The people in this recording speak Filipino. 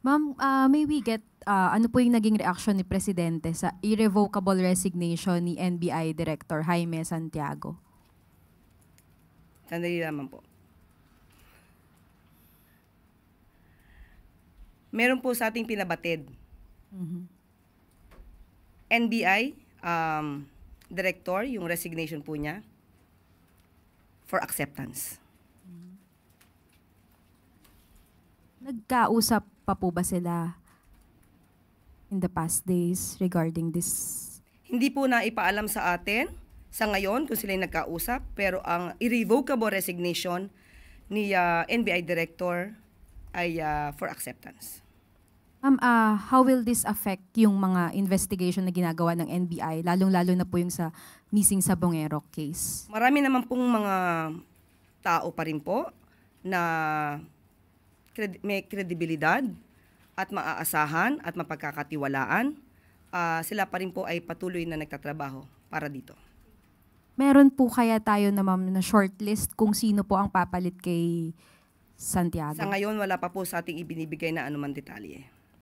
Ma'am, may we get ano po yung naging reaction ni Presidente sa irrevocable resignation ni NBI Director Jaime Santiago? Sandali lamang po. Meron po sa ating pinabatid. NBI Director, yung resignation po niya for acceptance. Nagkausap pa po ba sila in the past days regarding this? Hindi po na ipaalam sa atin sa ngayon kung sila nagkausap, pero ang irrevocable resignation ni NBI Director ay for acceptance. Ma'am, how will this affect yung mga investigation na ginagawa ng NBI, lalong-lalo na po yung sa missing sa Bongero case? Marami naman pong mga tao pa rin po na may kredibilidad at maaasahan at mapagkakatiwalaan. Sila pa rin po ay patuloy na nagtatrabaho para dito. Meron po kaya tayo na ma'am na shortlist kung sino po ang papalit kay Santiago? Sa ngayon, wala pa po sa ating ibinibigay na anumang detalye.